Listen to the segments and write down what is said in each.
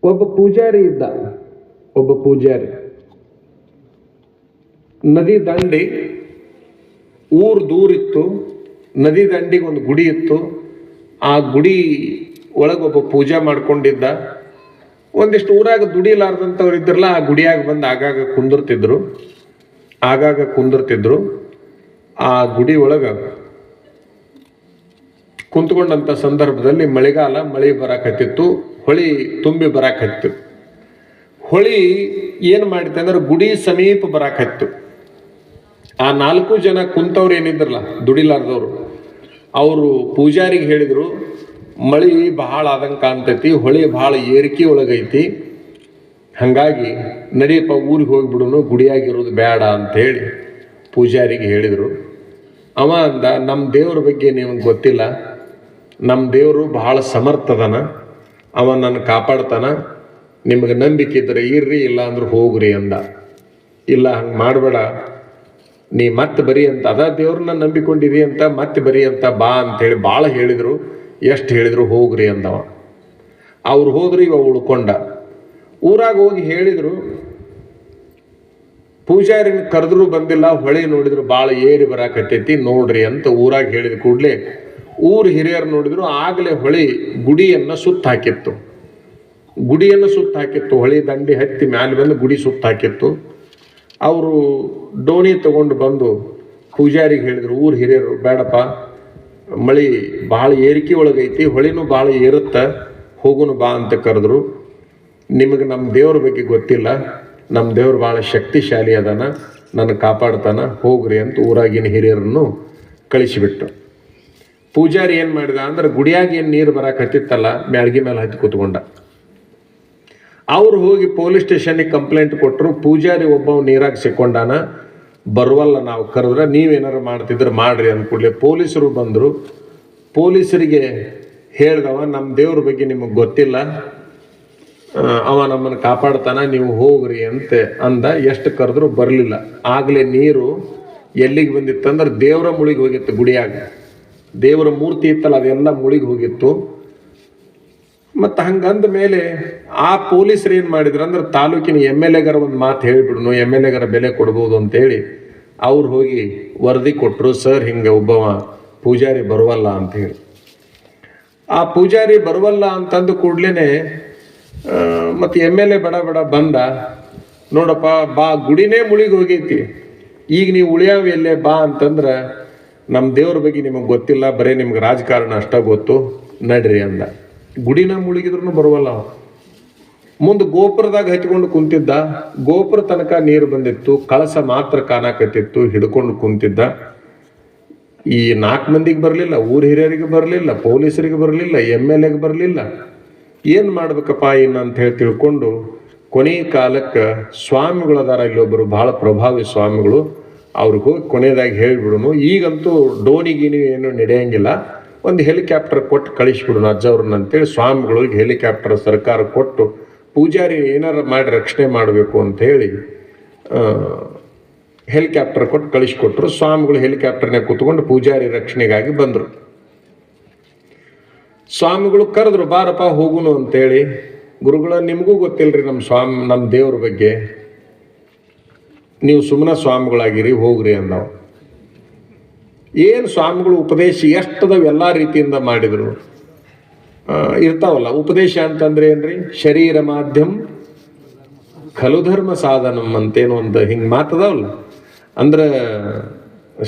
ಒಬ್ಬ ಪೂಜಾರಿ ಇದ್ದ. ಒಬ್ಬ ಪೂಜಾರಿ ನದಿ ದಂಡಿ, ಊರು ದೂರ ಇತ್ತು. ನದಿ ದಂಡಿಗೆ ಒಂದು ಗುಡಿ ಇತ್ತು. ಆ ಗುಡಿ ಒಳಗೆ ಒಬ್ಬ ಪೂಜೆ ಮಾಡ್ಕೊಂಡಿದ್ದ. ಒಂದಿಷ್ಟು ಊರಾಗ ದುಡಿಲಾರ್ದಂಥವ್ರು ಇದ್ರಲ್ಲ, ಆ ಗುಡಿಯಾಗ ಬಂದು ಆಗಾಗ ಕುಂದಿರ್ತಿದ್ರು. ಆ ಗುಡಿ ಒಳಗೆ ಕುಂತ್ಕೊಂಡಂಥ ಸಂದರ್ಭದಲ್ಲಿ ಮಳೆಗಾಲ, ಮಳೆ ಬರಾಕತ್ತಿತ್ತು, ಹೊಳಿ ತುಂಬಿ ಬರಾಕತ್ತಿತ್ತು. ಹೊಳಿ ಏನು ಮಾಡಿತೆ ಅಂದ್ರೆ ಗುಡಿ ಸಮೀಪ ಬರಾಕತ್ತಿತ್ತು. ಆ 4 ಜನ ಕುಂತವ್ರು ಏನಿದ್ರಲ್ಲ, ದುಡಿಲಾರ್ದವ್ರು, ಅವರು ಪೂಜಾರಿಗೆ ಹೇಳಿದರು, ಮಳಿ ಬಹಳ ಆದಂಗೆ ಕಾಣ್ತೈತಿ, ಹೊಳಿ ಭಾಳ ಏರಿಕೆ ಒಳಗೈತಿ, ಹಾಗಾಗಿ ನಡಿಯಪ್ಪ ಊರಿಗೆ ಹೋಗಿಬಿಡುನು, ಗುಡಿಯಾಗಿರೋದು ಬೇಡ ಅಂಥೇಳಿ ಪೂಜಾರಿಗೆ ಹೇಳಿದರು. ಅವ ಅಂದ, ನಮ್ಮ ದೇವ್ರ ಬಗ್ಗೆ ನಿಮಗೆ ಗೊತ್ತಿಲ್ಲ, ನಮ್ಮ ದೇವರು ಬಹಳ ಸಮರ್ಥದನ, ಅವ ನನ್ನ ಕಾಪಾಡ್ತಾನ, ನಿಮಗೆ ನಂಬಿಕೆ ಇದ್ರೆ ಇರ್ರಿ, ಇಲ್ಲ ಅಂದ್ರೆ ಹೋಗ್ರಿ ಅಂದ. ಇಲ್ಲ, ಹಂಗೆ ಮಾಡಬೇಡ, ನೀ ಮತ್ತೆ ಬರಿ ಅಂತ, ಅದ ದೇವ್ರನ್ನ ನಂಬಿಕೊಂಡಿರಿ ಅಂತ, ಮತ್ತೆ ಬರಿ ಅಂತ ಬಾ ಅಂತೇಳಿ ಭಾಳ ಹೇಳಿದರು. ಎಷ್ಟು ಹೇಳಿದ್ರು ಹೋಗ್ರಿ ಅಂದವ. ಅವ್ರು ಹೋದ್ರು, ಇವ ಉಳ್ಕೊಂಡ. ಊರಾಗ ಹೋಗಿ ಹೇಳಿದರು, ಪೂಜಾರಿನ ಕರೆದ್ರು ಬಂದಿಲ್ಲ, ಹೊಳೆ ನೋಡಿದ್ರು ಭಾಳ ಏರಿ ಬರಾಕತ್ತೈತಿ ನೋಡ್ರಿ ಅಂತ ಊರಾಗ ಹೇಳಿದ ಕೂಡಲೇ ಊರು ಹಿರಿಯರು ನೋಡಿದ್ರು. ಆಗಲೇ ಹೊಳಿ ಗುಡಿಯನ್ನು ಸುತ್ತ ಹಾಕಿತ್ತು. ಹೊಳಿ ದಂಡಿ ಹತ್ತಿ ಮ್ಯಾಲೆ ಬಂದು ಗುಡಿ ಸುತ್ತ ಹಾಕಿತ್ತು. ಅವರು ಡೋಣಿ ತಗೊಂಡು ಬಂದು ಪೂಜಾರಿಗೆ ಹೇಳಿದ್ರು, ಊರು ಹಿರಿಯರು, ಬೇಡಪ್ಪ, ಮಳಿ ಭಾಳ ಏರಿಕೆ ಒಳಗೈತಿ, ಹೊಳಿನೂ ಭಾಳ ಏರುತ್ತೆ, ಹೋಗುನು ಬಾ ಅಂತ ಕರೆದ್ರು. ನಿಮಗೆ ನಮ್ಮ ದೇವ್ರ ಬಗ್ಗೆ ಗೊತ್ತಿಲ್ಲ, ನಮ್ಮ ದೇವ್ರು ಭಾಳ ಶಕ್ತಿಶಾಲಿ ಅದಾನ, ನನ್ನ ಕಾಪಾಡ್ತಾನ, ಹೋಗ್ರಿ ಅಂತ ಊರಾಗಿನ ಹಿರಿಯರನ್ನು ಕಳಿಸಿಬಿಟ್ಟು. ಪೂಜಾರಿ ಏನು ಮಾಡಿದ ಅಂದ್ರೆ, ಗುಡಿಯಾಗಿ ಏನು ನೀರು ಬರಾಕತ್ತಿತ್ತಲ್ಲ, ಮ್ಯಾಳ್ಗಿ ಮೇಲೆ ಹತ್ತಿ ಕೂತ್ಕೊಂಡ. ಅವ್ರು ಹೋಗಿ ಪೊಲೀಸ್ ಸ್ಟೇಷನ್ಗೆ ಕಂಪ್ಲೇಂಟ್ ಕೊಟ್ಟರು. ಪೂಜಾರಿ ಒಬ್ಬ ನೀರಾಗ ಸಿಕ್ಕೊಂಡಾನ, ಬರುವಲ್ಲ, ನಾವು ಕರೆದ್ರೆ ನೀವೇನಾರು ಮಾಡ್ತಿದ್ರೆ ಮಾಡ್ರಿ ಅಂದ್ಕೂಡ್ಲೆ ಪೊಲೀಸರು ಬಂದರು. ಪೊಲೀಸರಿಗೆ ಹೇಳ್ದವ, ನಮ್ಮ ದೇವ್ರ ಬಗ್ಗೆ ನಿಮಗೆ ಗೊತ್ತಿಲ್ಲ, ಅವ ನಮ್ಮನ್ನು ಕಾಪಾಡ್ತಾನ, ನೀವು ಹೋಗ್ರಿ ಅಂತ ಅಂದ. ಎಷ್ಟು ಕರೆದ್ರು ಬರಲಿಲ್ಲ. ಆಗಲೇ ನೀರು ಎಲ್ಲಿಗೆ ಬಂದಿತ್ತಂದ್ರೆ ದೇವರ ಮುಳಿಗೆ ಹೋಗಿತ್ತು. ಗುಡಿಯಾಗ ದೇವರ ಮೂರ್ತಿ ಇತ್ತಲ್ಲ, ಅದೆಲ್ಲ ಮುಳಿಗೆ ಹೋಗಿತ್ತು. ಮತ್ತು ಹಂಗಂದ ಮೇಲೆ ಆ ಪೊಲೀಸರು ಏನು ಮಾಡಿದ್ರು ಅಂದ್ರೆ, ತಾಲೂಕಿನ MLAಗರ ಒಂದು ಮಾತು ಹೇಳಿಬಿಡ್ನು, MLAಗರ ಬೆಲೆ ಕೊಡ್ಬೋದು ಅಂತೇಳಿ ಅವ್ರು ಹೋಗಿ ವರದಿ ಕೊಟ್ಟರು. ಸರ್, ಹಿಂಗೆ ಒಬ್ಬವ ಪೂಜಾರಿ ಬರುವಲ್ಲ ಅಂಥೇಳಿ. ಆ ಪೂಜಾರಿ ಬರುವಲ್ಲ ಅಂತಂದು ಕೂಡ್ಲೇ ಮತ್ತು MLA ಬಡ ಬಂದ. ನೋಡಪ್ಪ ಬಾ, ಗುಡಿನೇ ಮುಳಿಗೆ ಹೋಗೈತಿ, ಈಗ ನೀವು ಉಳಿಯಾವ ಎಲ್ಲೇ ಬಾ ಅಂತಂದ್ರೆ, ನಮ್ಮ ದೇವ್ರ ಬಗ್ಗೆ ನಿಮಗೆ ಗೊತ್ತಿಲ್ಲ, ಬರೀ ನಿಮ್ಗೆ ರಾಜಕಾರಣ ಅಷ್ಟ ಗೊತ್ತು, ನಡ್ರಿ ಅಂದ. ಗುಡಿನ ಮುಳುಗಿದ್ರು ಬರುವಲ್ಲ. ಮುಂದೆ ಗೋಪುರದಾಗ ಹಚ್ಕೊಂಡು ಕುಂತಿದ್ದ. ಗೋಪುರ ತನಕ ನೀರು ಬಂದಿತ್ತು, ಕಳಸ ಮಾತ್ರ ಕಾಣಕತ್ತಿತ್ತು, ಹಿಡ್ಕೊಂಡು ಕುಂತಿದ್ದ. ಈ 4 ಮಂದಿಗೆ ಬರಲಿಲ್ಲ, ಊರ ಹಿರಿಯರಿಗೆ ಬರಲಿಲ್ಲ, ಪೊಲೀಸರಿಗೆ ಬರಲಿಲ್ಲ, MLAಗೆ ಬರಲಿಲ್ಲ. ಏನು ಮಾಡ್ಬೇಕಪ್ಪ ಇನ್ನು ಅಂತ ಹೇಳಿ ತಿಳ್ಕೊಂಡು ಕೊನೆ ಕಾಲಕ್ಕೆ ಸ್ವಾಮಿಗಳದಾರ, ಇಲ್ಲೊಬ್ಬರು ಭಾಳ ಪ್ರಭಾವಿ ಸ್ವಾಮಿಗಳು, ಅವ್ರಿಗೆ ಹೋಗಿ ಕೊನೆಯದಾಗಿ ಹೇಳಿಬಿಡುನು, ಈಗಂತೂ ಡೋನಿಗೀನಿ ಏನು ನಡೆಯಂಗಿಲ್ಲ, ಒಂದು ಹೆಲಿಕಾಪ್ಟರ್ ಕೊಟ್ಟು ಕಳಿಸ್ಬಿಡುನು ಅಜ್ಜವ್ರನ್ನ ಅಂತೇಳಿ ಸ್ವಾಮಿಗಳಿಗೆ ಹೆಲಿಕಾಪ್ಟರ್ ಸರ್ಕಾರ ಕೊಟ್ಟು, ಪೂಜಾರಿ ಏನಾರು ಮಾಡಿ ರಕ್ಷಣೆ ಮಾಡಬೇಕು ಅಂಥೇಳಿ ಹೆಲಿಕಾಪ್ಟರ್ ಕೊಟ್ಟು ಕಳಿಸ್ಕೊಟ್ರು. ಸ್ವಾಮಿಗಳು ಹೆಲಿಕಾಪ್ಟರ್ನಾಗ ಕೂತ್ಕೊಂಡು ಪೂಜಾರಿ ರಕ್ಷಣೆಗಾಗಿ ಬಂದರು. ಸ್ವಾಮಿಗಳು ಕರೆದ್ರು, ಬಾರಪ್ಪ ಹೋಗುನು ಅಂತೇಳಿ. ಗುರುಗಳ, ನಿಮಗೂ ಗೊತ್ತಿಲ್ಲರಿ ನಮ್ಮ ದೇವ್ರ ಬಗ್ಗೆ, ನೀವು ಸುಮ್ಮನೆ ಸ್ವಾಮಿಗಳಾಗಿರಿ, ಹೋಗ್ರಿ ಅಂದವು. ಏನು ಸ್ವಾಮಿಗಳು ಉಪದೇಶ ಎಷ್ಟದವು ಎಲ್ಲ ರೀತಿಯಿಂದ ಮಾಡಿದರು. ಇರ್ತಾವಲ್ಲ ಉಪದೇಶ ಅಂತಂದ್ರೆ ಏನ್ರಿ, ಶರೀರ ಮಾಧ್ಯಮ ಖಲು ಧರ್ಮ ಸಾಧನಂ ಅಂತೇನು ಒಂದು ಹಿಂಗೆ ಮಾತದವಲ್ಲ. ಅಂದ್ರೆ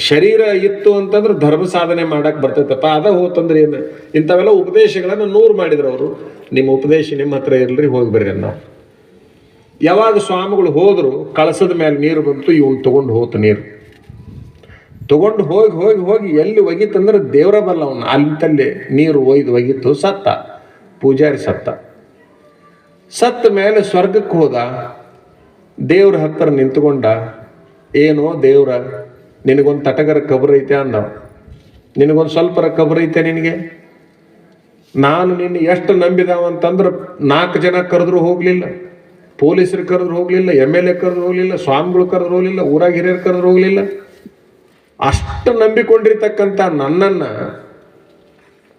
ಶರೀರ ಇತ್ತು ಅಂತಂದ್ರೆ ಧರ್ಮ ಸಾಧನೆ ಮಾಡಕ್ಕೆ ಬರ್ತೈತಪ್ಪ, ಅದ ಹೋತಂದ್ರೆ ಏನು, ಇಂಥವೆಲ್ಲ ಉಪದೇಶಗಳನ್ನು 100 ಮಾಡಿದ್ರು ಅವರು. ನಿಮ್ಮ ಉಪದೇಶ ನಿಮ್ಮ ಹತ್ರ ಇರಲ್ರಿ, ಹೋಗಿ ಬರ್ರಿ ನಾವು. ಯಾವಾಗ ಸ್ವಾಮಿಗಳು ಹೋದ್ರು, ಕಳಸದ ಮೇಲೆ ನೀರು ಬಂತು, ಇವನು ತೊಗೊಂಡು ಹೋತು. ನೀರು ತೊಗೊಂಡು ಹೋಗಿ ಎಲ್ಲಿ ಒಗಿತಂದ್ರೆ ದೇವರ ಬಲ್ಲ, ಅವನು ಅಲ್ಲಿಂತಲ್ಲಿ ನೀರು ಒಗಿತು, ಸತ್ತ. ಪೂಜಾರಿ ಸತ್ತ ಮೇಲೆ ಸ್ವರ್ಗಕ್ಕೆ ಹೋದ. ದೇವ್ರ ಹತ್ರ ನಿಂತ್ಕೊಂಡ. ಏನೋ ದೇವ್ರ, ನಿನಗೊಂದು ತಟಗರ ಕಬರ್ ಐತೆ ಅಂದವ. ನಿನಗೊಂದು ಸ್ವಲ್ಪರ ಕಬರ್ ಐತೆ ನಿನಗೆ? ನಾನು ನಿನ್ನ ಎಷ್ಟು ನಂಬಿದಾವ ಅಂತಂದ್ರೆ 4 ಜನ ಕರೆದ್ರು ಹೋಗ್ಲಿಲ್ಲ, ಪೊಲೀಸರು ಕರೆದ್ರು ಹೋಗ್ಲಿಲ್ಲ, MLA ಕರೆದ್ರು ಹೋಗ್ಲಿಲ್ಲ, ಸ್ವಾಮಿಗಳು ಕರೆದ್ರು ಹೋಗ್ಲಿಲ್ಲ, ಊರಾಗ ಹಿರಿಯರು ಕರೆದ್ರು ಹೋಗ್ಲಿಲ್ಲ. ಅಷ್ಟು ನಂಬಿಕೊಂಡಿರ್ತಕ್ಕಂಥ ನನ್ನನ್ನು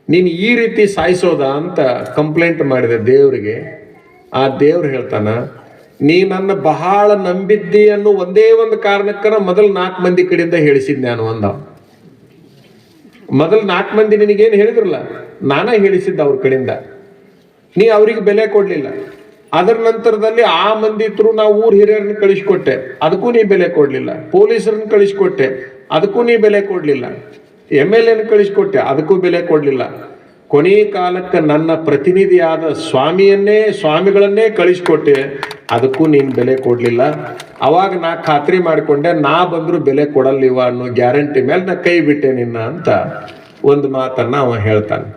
ನೀನು ಈ ರೀತಿ ಸಾಯಿಸೋದ ಅಂತ ಕಂಪ್ಲೇಂಟ್ ಮಾಡಿದೆ ದೇವರಿಗೆ. ಆ ದೇವ್ರು ಹೇಳ್ತಾನ, ನೀ ನನ್ನ ಬಹಳ ನಂಬಿದ್ದಿ ಅನ್ನೋ ಒಂದೇ ಒಂದು ಕಾರಣಕ್ಕನ ಮೊದಲು 4 ಮಂದಿ ಕಡೆಯಿಂದ ಹೇಳಿಸಿದ್ ನಾನು ಅಂದ. ಮೊದಲು 4 ಮಂದಿ ನಿನಗೇನು ಹೇಳಿದ್ರಲ್ಲ, ನಾನೇ ಹೇಳಿಸಿದ್ದ ಅವ್ರ ಕಡೆಯಿಂದ. ನೀ ಅವ್ರಿಗೆ ಬೆಲೆ ಕೊಡ್ಲಿಲ್ಲ. ಅದರ ನಂತರದಲ್ಲಿ ಆ ಮಂದಿ ಇದ್ರು ನಾವು ಊರ್ ಹಿರಿಯರನ್ನ ಕಳಿಸ್ಕೊಟ್ಟೆ, ಅದಕ್ಕೂ ನೀ ಬೆಲೆ ಕೊಡ್ಲಿಲ್ಲ. ಪೊಲೀಸರನ್ನ ಕಳಿಸ್ಕೊಟ್ಟೆ, ಅದಕ್ಕೂ ನೀ ಬೆಲೆ ಕೊಡ್ಲಿಲ್ಲ. MLA ಕಳಿಸ್ಕೊಟ್ಟೆ, ಅದಕ್ಕೂ ಬೆಲೆ ಕೊಡ್ಲಿಲ್ಲ. ಕೊನೆ ಕಾಲಕ್ಕೆ ನನ್ನ ಪ್ರತಿನಿಧಿಯಾದ ಸ್ವಾಮಿಗಳನ್ನೇ ಕಳಿಸ್ಕೊಟ್ಟೆ, ಅದಕ್ಕೂ ನೀನು ಬೆಲೆ ಕೊಡ್ಲಿಲ್ಲ. ಅವಾಗ ನಾ ಖಾತ್ರಿ ಮಾಡಿಕೊಂಡೆ, ನಾ ಬಂದ್ರು ಬೆಲೆ ಕೊಡಲ್ಲಿವ ಅನ್ನೋ ಗ್ಯಾರಂಟಿ ಮೇಲೆ ನಾ ಕೈ ಬಿಟ್ಟೆ ನಿನ್ನ ಅಂತ ಒಂದು ಮಾತನ್ನ ಅವ ಹೇಳ್ತಾನೆ.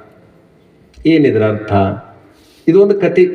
ಏನಿದ್ರ ಅರ್ಥ? ಇದೊಂದು ಕತೆ.